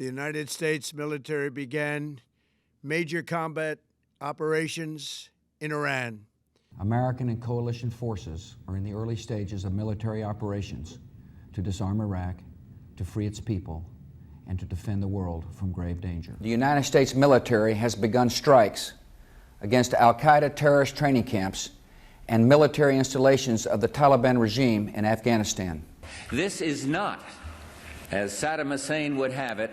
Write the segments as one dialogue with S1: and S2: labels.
S1: the United States military began major combat operations in Iran.
S2: American and coalition forces are in the early stages of military operations to disarm Iraq, to free its people, and to defend the world from grave danger. The United States military has begun strikes against Al-Qaeda terrorist training camps and military installations of the Taliban regime in Afghanistan.
S3: This is not, as Saddam Hussein would have it,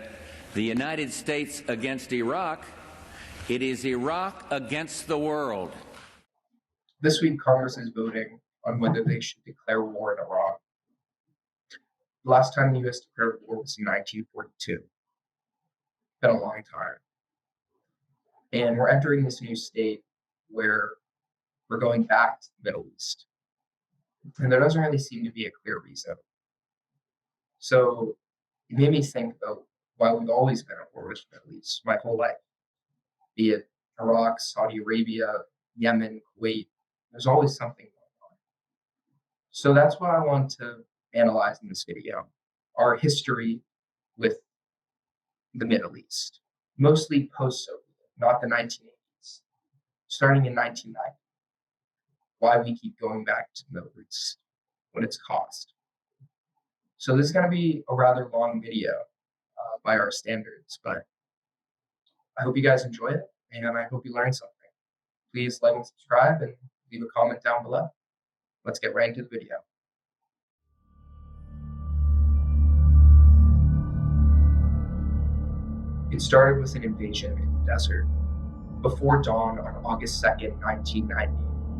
S3: the United States against Iraq. It is Iraq against the world.
S4: This week, Congress is voting on whether they should declare war in Iraq. The last time the U.S. declared war was in 1942. It's been a long time. And we're entering this new state where we're going back to the Middle East. And there doesn't really seem to be a clear reason. So it made me think about why we've always been at war with the Middle East my whole life. Be it Iraq, Saudi Arabia, Yemen, Kuwait, there's always something going on. So that's what I want to analyze in this video, our history with the Middle East, mostly post-Soviet, not the 1980s, starting in 1990. Why we keep going back to the Middle East, what it's cost. So this is going to be a rather long video by our standards, but I hope you guys enjoy it, and I hope you learn something. Please like and subscribe and leave a comment down below. Let's get right into the video. It started with an invasion in the desert. Before dawn on August 2nd, 1990,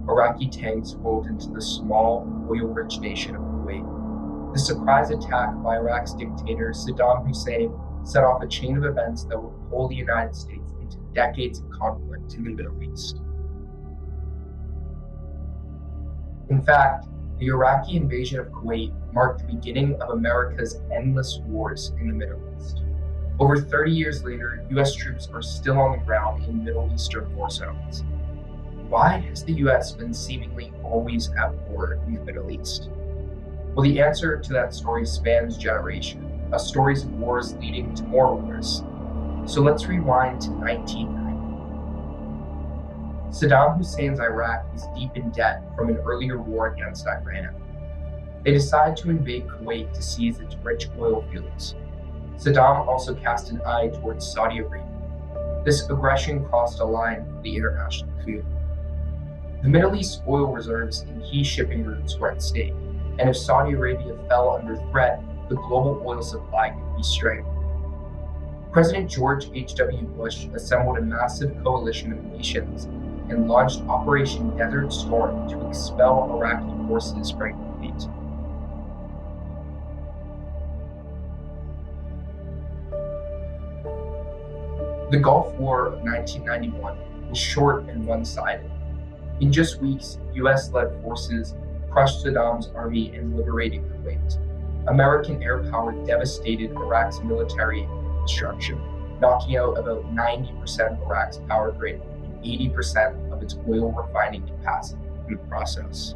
S4: Iraqi tanks rolled into the small, oil-rich nation of Kuwait. The surprise attack by Iraq's dictator Saddam Hussein set off a chain of events that would pull the United States into decades of conflict in the Middle East. In fact, the Iraqi invasion of Kuwait marked the beginning of America's endless wars in the Middle East. Over 30 years later, U.S. troops are still on the ground in Middle Eastern war zones. Why has the U.S. been seemingly always at war in the Middle East? Well, the answer to that story spans generations, a stories of wars leading to more wars. So let's rewind to 1990. Saddam Hussein's Iraq is deep in debt from an earlier war against Iran. They decide to invade Kuwait to seize its rich oil fields. Saddam also cast an eye towards Saudi Arabia. This aggression crossed a line for the international field. The Middle East oil reserves and key shipping routes were at stake, and if Saudi Arabia fell under threat, the global oil supply could be strained. President George H.W. Bush assembled a massive coalition of nations and launched Operation Desert Storm to expel Iraqi forces from Kuwait. The Gulf War of 1991 was short and one-sided. In just weeks, US-led forces crushed Saddam's army and liberated Kuwait. American air power devastated Iraq's military infrastructure, knocking out about 90% of Iraq's power grid and 80% of its oil refining capacity in the process.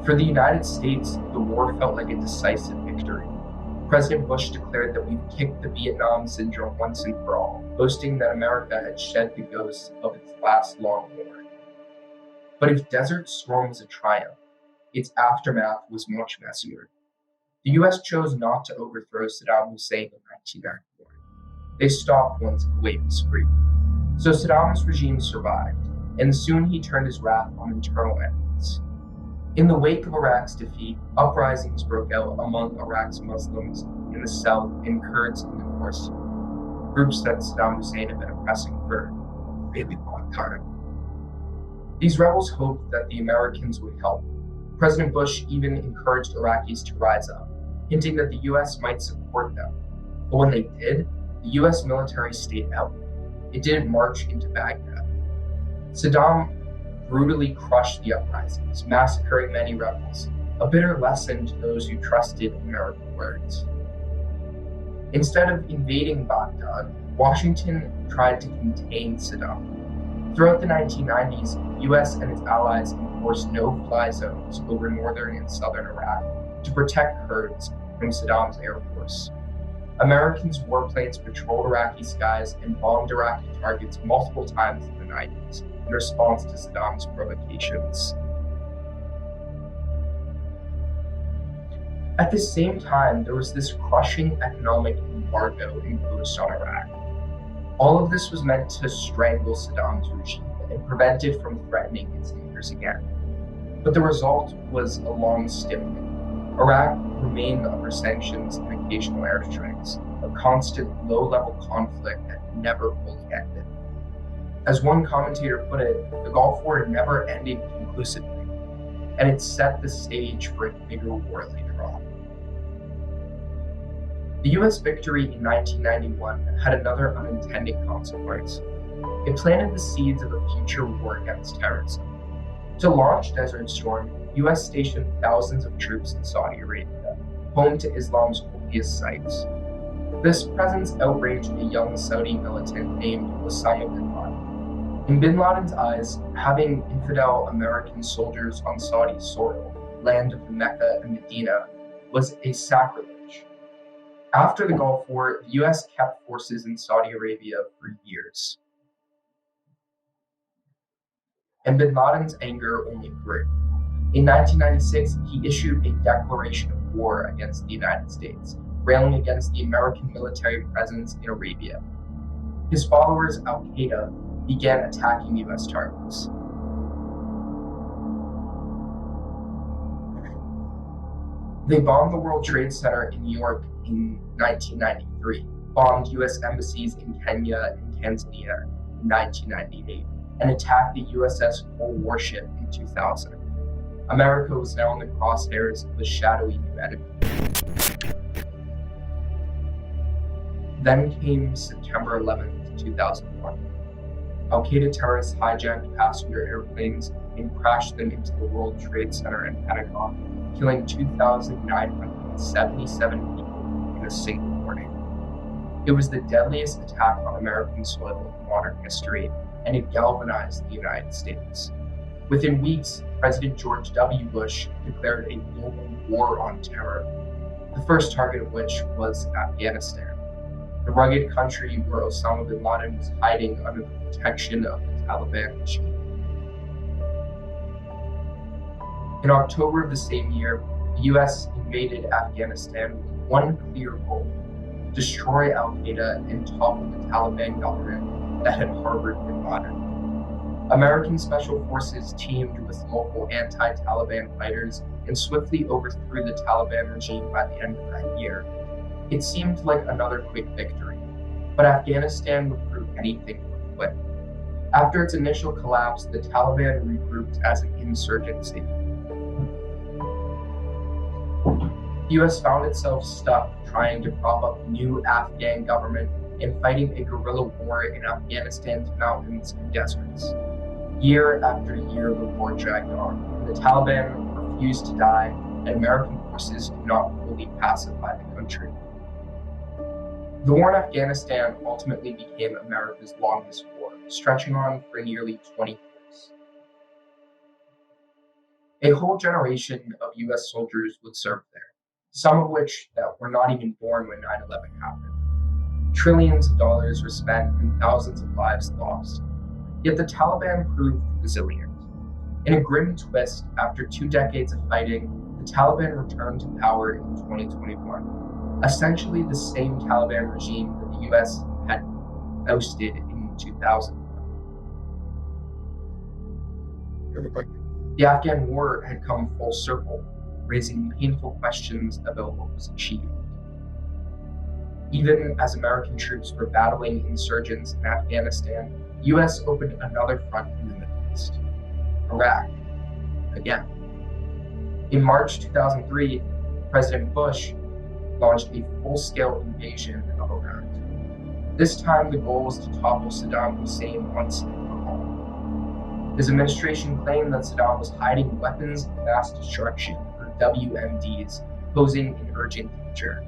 S4: For the United States, the war felt like a decisive victory. President Bush declared that we've kicked the Vietnam syndrome once and for all, boasting that America had shed the ghosts of its last long war. But if Desert Storm was a triumph, its aftermath was much messier. The US chose not to overthrow Saddam Hussein in 1991. They stopped once Kuwait was freed. So Saddam's regime survived, and soon he turned his wrath on internal enemies. In the wake of Iraq's defeat, uprisings broke out among Iraq's Muslims in the south and Kurds in the north, groups that Saddam Hussein had been oppressing for a really long time. These rebels hoped that the Americans would help. President Bush even encouraged Iraqis to rise up, hinting that the US might support them. But when they did, the US military stayed out. It didn't march into Baghdad. Saddam brutally crushed the uprisings, massacring many rebels, a bitter lesson to those who trusted American words. Instead of invading Baghdad, Washington tried to contain Saddam. Throughout the 1990s, the US and its allies enforced no-fly zones over northern and southern Iraq to protect Kurds from Saddam's Air Force. Americans' warplanes patrolled Iraqi skies and bombed Iraqi targets multiple times in the 90s in response to Saddam's provocations. At the same time, there was this crushing economic embargo imposed on Iraq. All of this was meant to strangle Saddam's regime and prevent it from threatening its neighbors again. But the result was a long stiffening. Iraq remained under sanctions and occasional airstrikes, a constant low-level conflict that never fully ended. As one commentator put it, the Gulf War never ended conclusively, and it set the stage for a bigger war later on. The US victory in 1991 had another unintended consequence. It planted the seeds of a future war against terrorism. To launch Desert Storm, the US stationed thousands of troops in Saudi Arabia, home to Islam's holiest sites. This presence outraged a young Saudi militant named Osama bin Laden. In bin Laden's eyes, having infidel American soldiers on Saudi soil, land of Mecca and Medina, was a sacrilege. After the Gulf War, the US kept forces in Saudi Arabia for years. And bin Laden's anger only grew. In 1996, he issued a declaration of war against the United States, railing against the American military presence in Arabia. His followers, Al-Qaeda, began attacking US targets. They bombed the World Trade Center in New York in 1993, bombed US embassies in Kenya and Tanzania in 1998, and attacked the USS Cole warship in 2000. America was now in the crosshairs of a shadowy new enemy. Then came September 11th, 2001. Al-Qaeda terrorists hijacked passenger airplanes and crashed them into the World Trade Center and Pentagon, killing 2,977 people in a single morning. It was the deadliest attack on American soil in modern history, and it galvanized the United States. Within weeks, President George W. Bush declared a global war on terror, the first target of which was Afghanistan, the rugged country where Osama bin Laden was hiding under the protection of the Taliban regime. In October of the same year, the US invaded Afghanistan with one clear goal: destroy Al-Qaeda and topple the Taliban government that had harbored bin Laden. American special forces teamed with local anti-Taliban fighters and swiftly overthrew the Taliban regime by the end of that year. It seemed like another quick victory, but Afghanistan would prove anything but quick. After its initial collapse, the Taliban regrouped as an insurgency. The US found itself stuck trying to prop up a new Afghan government and fighting a guerrilla war in Afghanistan's mountains and deserts. Year after year, the war dragged on, and the Taliban refused to die, and American forces could not fully pacify the country. The war in Afghanistan ultimately became America's longest war, stretching on for nearly 20 years. A whole generation of US soldiers would serve there, some of which that were not even born when 9/11 happened. Trillions of dollars were spent and thousands of lives lost. Yet the Taliban proved resilient. In a grim twist, after 2 decades of fighting, the Taliban returned to power in 2021, essentially the same Taliban regime that the US had ousted in 2000. The Afghan war had come full circle, raising painful questions about what was achieved. Even as American troops were battling insurgents in Afghanistan, the US opened another front in the Middle East, Iraq, again. In March 2003, President Bush launched a full-scale invasion of Iraq. This time, the goal was to topple Saddam Hussein once and for all. His administration claimed that Saddam was hiding weapons of mass destruction, or WMDs, posing an urgent danger.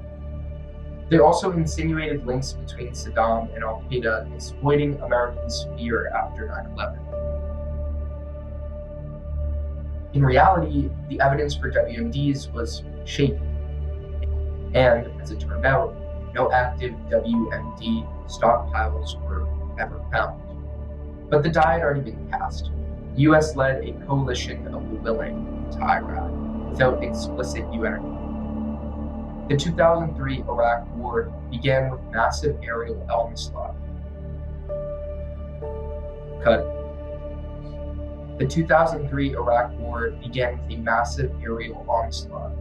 S4: They also insinuated links between Saddam and Al-Qaeda, exploiting Americans' fear after 9/11. In reality, the evidence for WMDs was shaky. And, as it turned out, no active WMD stockpiles were ever found. But the die had already been cast. The US led a coalition of the willing into Iraq without explicit UN agreement. The 2003 Iraq War began with massive aerial onslaught. The 2003 Iraq War began with a massive aerial onslaught,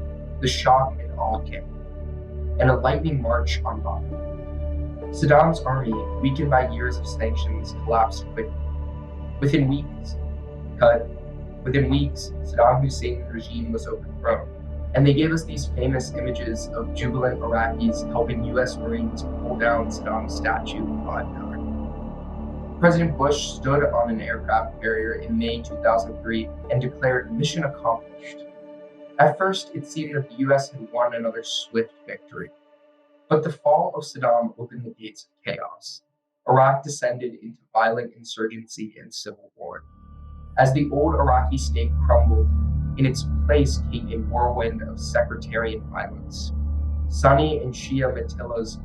S4: the shock and awe came, and a lightning march on Baghdad. Saddam's army, weakened by years of sanctions, collapsed quickly. Within weeks, Saddam Hussein's regime was overthrown, and they gave us these famous images of jubilant Iraqis helping US Marines pull down Saddam's statue in Baghdad. President Bush stood on an aircraft carrier in May 2003 and declared mission accomplished. At first, it seemed that the US had won another swift victory. But the fall of Saddam opened the gates of chaos. Iraq descended into violent insurgency and civil war. As the old Iraqi state crumbled, in its place came a whirlwind of sectarian violence. Sunni and Shia matillas.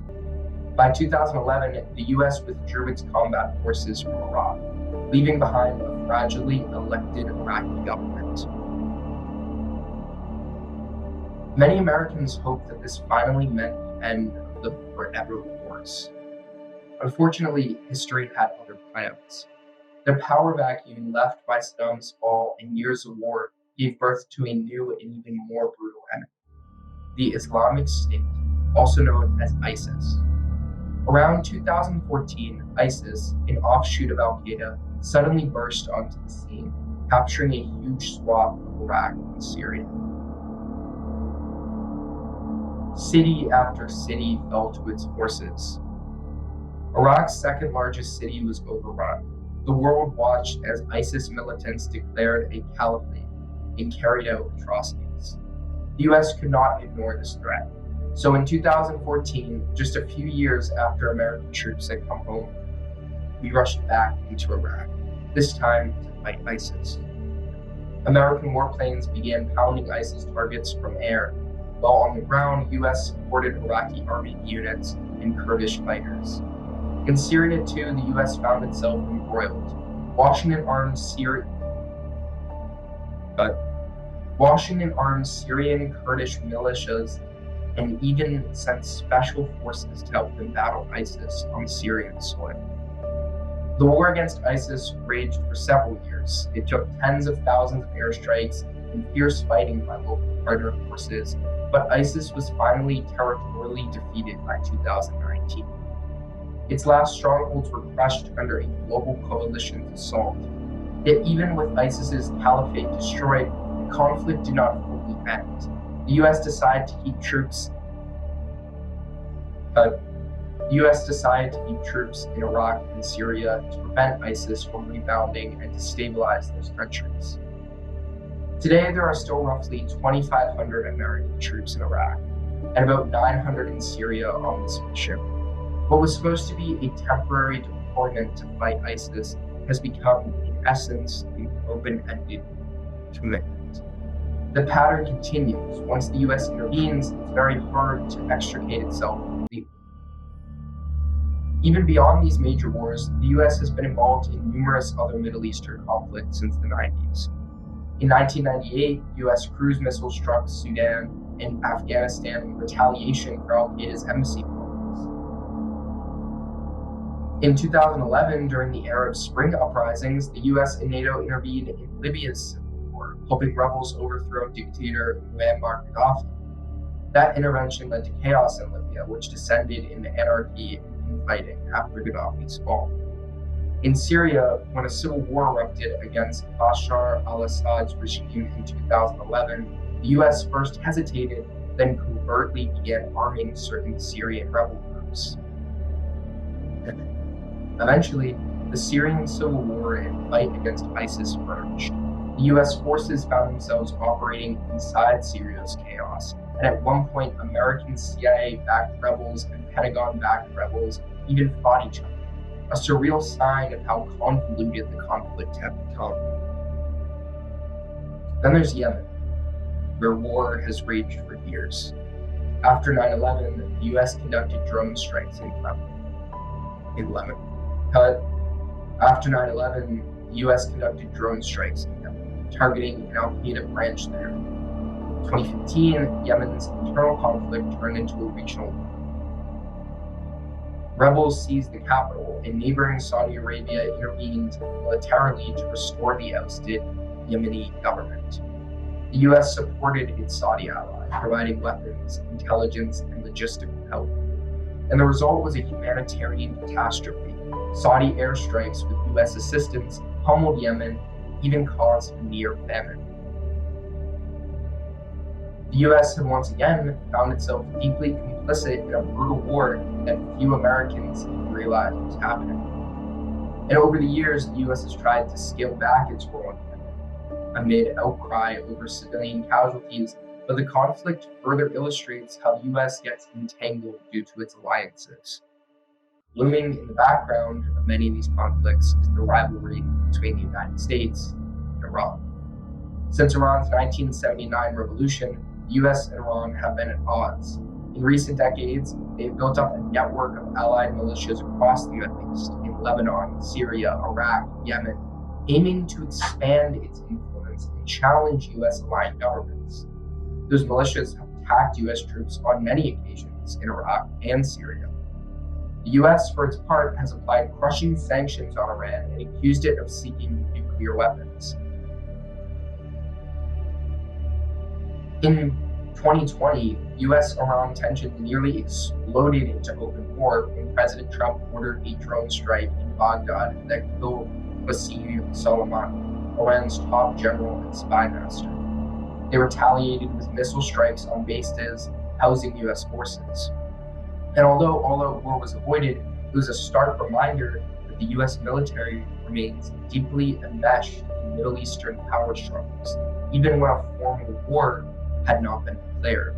S4: By 2011, the US withdrew its combat forces from Iraq, leaving behind a fragilely elected Iraqi government. Many Americans hoped that this finally meant the end of the forever wars. Unfortunately, history had other plans. The power vacuum left by Saddam's fall and years of war gave birth to a new and even more brutal enemy, the Islamic State, also known as ISIS. Around 2014, ISIS, an offshoot of Al-Qaeda, suddenly burst onto the scene, capturing a huge swath of Iraq and Syria. City after city fell to its forces. Iraq's second largest city was overrun. The world watched as ISIS militants declared a caliphate and carried out atrocities. The US could not ignore this threat. So in 2014, just a few years after American troops had come home, we rushed back into Iraq, this time to fight ISIS. American warplanes began pounding ISIS targets from air, while on the ground, US supported Iraqi army units and Kurdish fighters. In Syria too, the US found itself embroiled. Washington armed Syrian Kurdish militias and even sent special forces to help them battle ISIS on Syrian soil. The war against ISIS raged for several years. It took tens of thousands of airstrikes and fierce fighting by local partner forces, but ISIS was finally territorially defeated by 2019. Its last strongholds were crushed under a global coalition's assault. Yet even with ISIS's caliphate destroyed, the conflict did not fully end. The US decided to keep troops in Iraq and Syria to prevent ISIS from rebounding and to stabilize those countries. Today, there are still roughly 2,500 American troops in Iraq and about 900 in Syria on this mission. What was supposed to be a temporary deployment to fight ISIS has become, in essence, an open-ended commitment. The pattern continues. Once the US intervenes, it's very hard to extricate itself completely. Even beyond these major wars, the US has been involved in numerous other Middle Eastern conflicts since the 90s. In 1998, US cruise missiles struck Sudan and Afghanistan in retaliation for Al-Qaeda's embassy bombings. In 2011, during the Arab Spring uprisings, the US and NATO intervened in Libya's civil war, helping rebels overthrow dictator Muammar Gaddafi. That intervention led to chaos in Libya, which descended into anarchy and fighting after Gaddafi's fall. In Syria, when a civil war erupted against Bashar al-Assad's regime in 2011, the US first hesitated, then covertly began arming certain Syrian rebel groups. Eventually, the Syrian civil war and fight against ISIS merged. The US forces found themselves operating inside Syria's chaos, and at one point, American CIA-backed rebels and Pentagon-backed rebels even fought each other, a surreal sign of how convoluted the conflict had become. Then there's Yemen, where war has raged for years. After 9/11, the US conducted drone strikes in Yemen. After 9/11, the US conducted drone strikes in Yemen, targeting an Al-Qaeda branch there. In 2015, Yemen's internal conflict turned into a regional war. Rebels seized the capital, and neighboring Saudi Arabia intervened militarily to restore the ousted Yemeni government. The US supported its Saudi ally, providing weapons, intelligence, and logistical help. And the result was a humanitarian catastrophe. Saudi airstrikes with US assistance pummeled Yemen, even caused a near famine. The US had once again found itself deeply complicit in a brutal war that few Americans realized was happening. And over the years, the US has tried to scale back its role in Yemen amid outcry over civilian casualties, but the conflict further illustrates how the US gets entangled due to its alliances. Looming in the background of many of these conflicts is the rivalry between the United States and Iran. Since Iran's 1979 revolution, the US and Iran have been at odds. In recent decades, they have built up a network of allied militias across the Middle East, in Lebanon, Syria, Iraq, Yemen, aiming to expand its influence and challenge US-aligned governments. Those militias have attacked US troops on many occasions in Iraq and Syria. The US, for its part, has applied crushing sanctions on Iran and accused it of seeking nuclear weapons. In 2020, US-Iran tensions nearly exploded into open war when President Trump ordered a drone strike in Baghdad that killed Qasem Soleimani, Iran's top general and spy master. They retaliated with missile strikes on bases housing US forces. And although all out war was avoided, it was a stark reminder that the US military remains deeply enmeshed in Middle Eastern power struggles, even when a formal war had not been declared.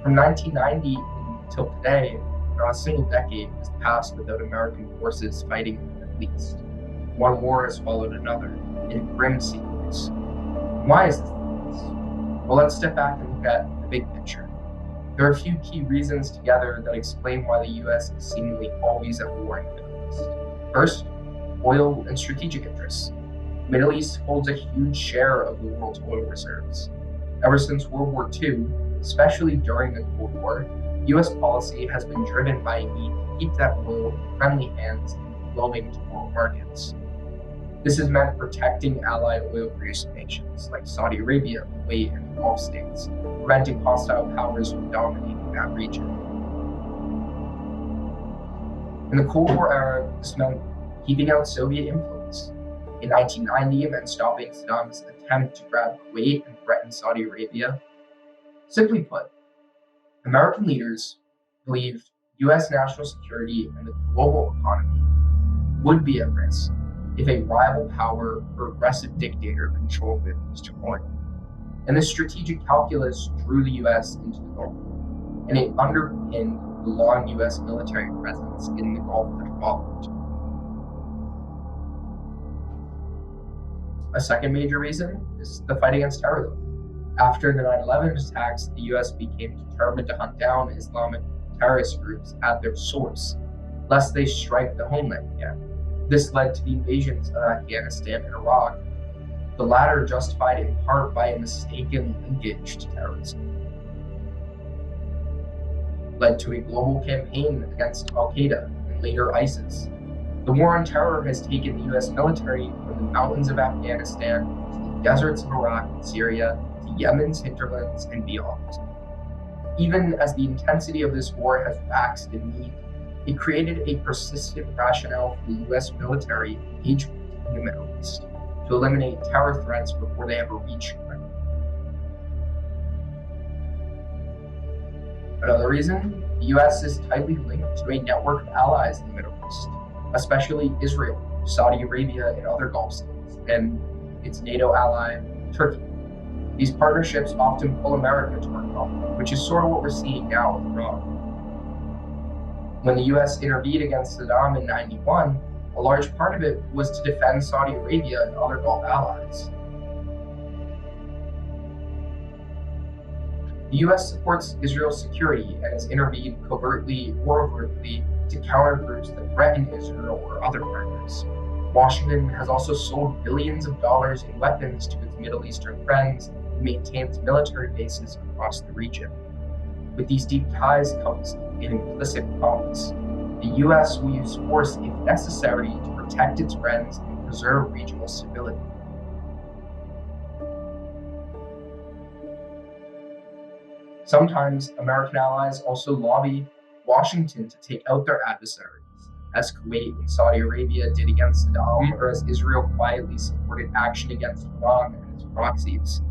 S4: From 1990 until today, not a single decade has passed without American forces fighting in the Middle East. One war has followed another, in grim sequence. Why is this? Well, let's step back and look at the big picture. There are a few key reasons together that explain why the US is seemingly always at war in the Middle East. First, oil and strategic interests. The Middle East holds a huge share of the world's oil reserves. Ever since World War II, especially during the Cold War, US policy has been driven by a need to keep that oil in friendly hands and flowing to world markets. This has meant protecting allied oil-producing nations like Saudi Arabia, Kuwait, and the Gulf states, preventing hostile powers from dominating that region. In the Cold War era, this meant keeping out Soviet influence. In 1990, it meant stopping Saddam's attempt to grab Kuwait and threaten Saudi Arabia. Simply put, American leaders believed US national security and the global economy would be at risk if a rival power or aggressive dictator controlled Middle Eastern oil. And this strategic calculus drew the US into the Gulf, and it underpinned the long US military presence in the Gulf that followed. A second major reason is the fight against terrorism. After the 9/11 attacks, the US became determined to hunt down Islamic terrorist groups at their source, lest they strike the homeland again. This led to the invasions of Afghanistan and Iraq, the latter justified in part by a mistaken linkage to terrorism. Led to a global campaign against Al-Qaeda and later ISIS. The war on terror has taken the US military from the mountains of Afghanistan to the deserts of Iraq and Syria to Yemen's hinterlands and beyond. Even as the intensity of this war has waxed in need, it created a persistent rationale for the US military engagement in the Middle East to eliminate terror threats before they ever reach them. Another reason, the US is tightly linked to a network of allies in the Middle East, especially Israel, Saudi Arabia, and other Gulf states, and its NATO ally, Turkey. These partnerships often pull America toward conflict, which is sort of what we're seeing now with Iran. When the US intervened against Saddam in 1991, a large part of it was to defend Saudi Arabia and other Gulf allies. The US supports Israel's security and has intervened covertly or overtly to counter groups that threaten Israel or other partners. Washington has also sold billions of dollars in weapons to its Middle Eastern friends and maintains military bases across the region. With these deep ties comes an implicit promise. The US will use force if necessary to protect its friends and preserve regional stability. Sometimes American allies also lobby Washington to take out their adversaries, as Kuwait and Saudi Arabia did against Saddam, or as Israel quietly supported action against Iran and its proxies.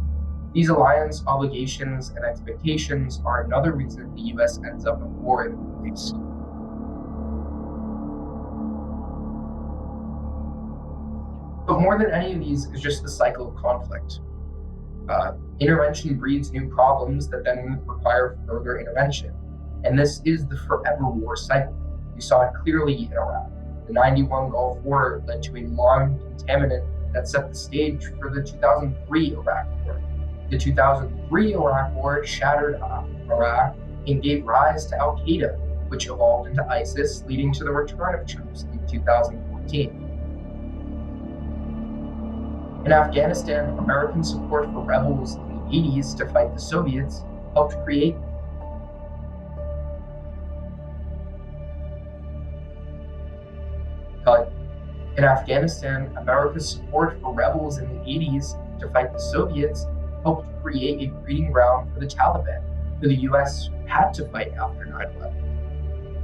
S4: These alliance obligations and expectations are another reason the US ends up in war in the Middle East. But more than any of these is just the cycle of conflict. Intervention breeds new problems that then require further intervention. And this is the forever war cycle. We saw it clearly in Iraq. The 91 Gulf War led to a long contaminant that set the stage for the 2003 Iraq War. The 2003 Iraq War shattered Iraq and gave rise to Al-Qaeda, which evolved into ISIS, leading to the return of troops in 2014. In Afghanistan, American support for rebels in the 80s to fight the Soviets helped create. In Afghanistan, America's support for rebels in the 80s to fight the Soviets helped create a breeding ground for the Taliban, who the US had to fight after 9/11.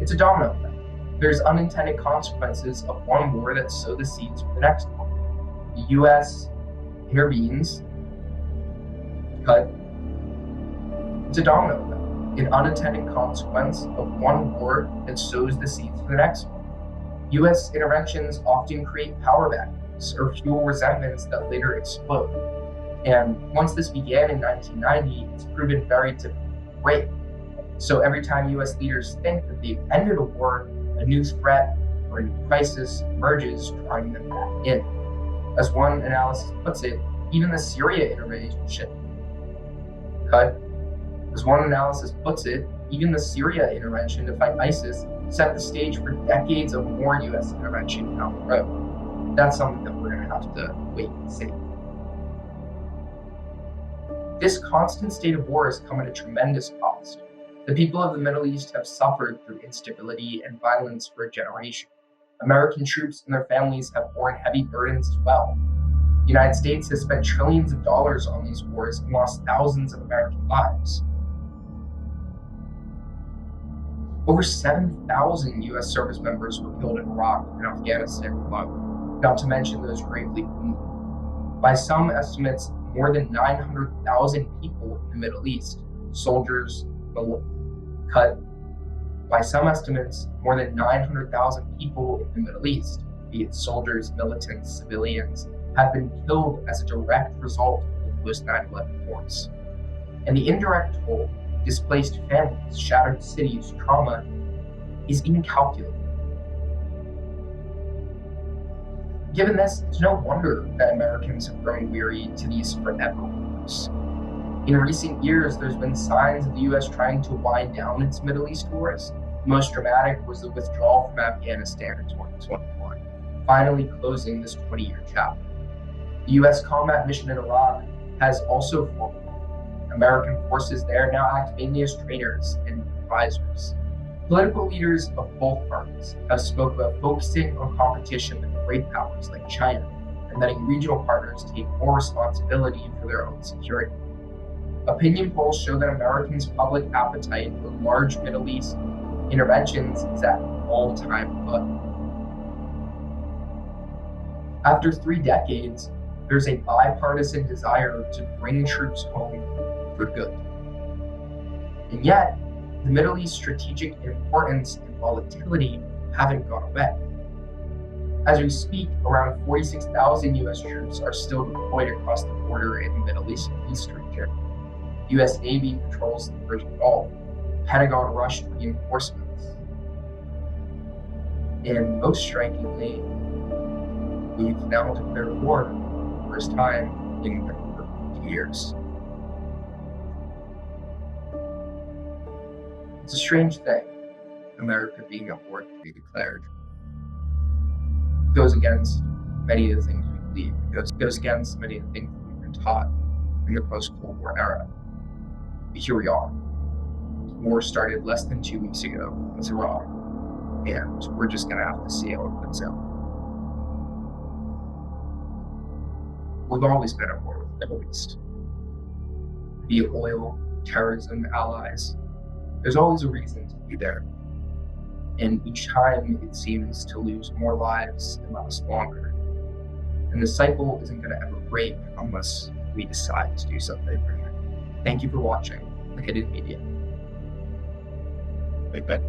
S4: It's a domino effect. There's unintended consequences of one war that sow the seeds for the next one. The US intervenes, it's a domino effect, an unintended consequence of one war that sows the seeds for the next one. US interventions often create power vacuums or fuel resentments that later explode. And once this began in 1990, it's proven very difficult to break. So every time US leaders think that they've ended a war, a new threat or a new crisis emerges, drawing them back in. As one analysis puts it, even the Syria intervention to fight ISIS set the stage for decades of more US intervention down the road. That's something that we're going to have to wait and see. This constant state of war has come at a tremendous cost. The people of the Middle East have suffered through instability and violence for a generation. American troops and their families have borne heavy burdens as well. The United States has spent trillions of dollars on these wars and lost thousands of American lives. Over 7,000 US service members were killed in Iraq and Afghanistan alone, not to mention those gravely wounded. By some estimates, more than 900,000 people in the Middle East, By some estimates, more than 900,000 people in the Middle East, be it soldiers, militants, civilians, have been killed as a direct result of the post-9/11 wars. And the indirect toll, displaced families, shattered cities, trauma, is incalculable. Given this, it's no wonder that Americans have grown weary to these forever wars. In recent years, there's been signs of the US trying to wind down its Middle East wars. The most dramatic was the withdrawal from Afghanistan in 2021, finally closing this 20-year chapter. The US combat mission in Iraq has also formed. American forces there now act mainly as trainers and advisors. Political leaders of both parties have spoken about focusing on competition with great powers like China and letting regional partners take more responsibility for their own security. Opinion polls show that Americans' public appetite for large Middle East interventions is at an all-time low. After 3 decades, there's a bipartisan desire to bring troops home for good. And yet, the Middle East's strategic importance and volatility haven't gone away. As we speak, around 46,000 US troops are still deployed across the border in the Middle East region. The US Navy patrols the Persian Gulf. The Pentagon rushed reinforcements. And most strikingly, we've now declared war for the first time in over 2 years. It's a strange thing, America being at war to be declared. It goes against many of the things we believe. It goes against many of the things we've been taught in the post-Cold War era. But here we are. The war started less than 2 weeks ago with Iraq, and we're just going to have to see how it plays out. We've always been at war with the Middle East. Be it oil, terrorism, allies, there's always a reason to be there. And each time it seems to lose more lives and last longer. And the cycle isn't going to ever break unless we decide to do something. Thank you for watching The Hidden Media.
S1: Big bet.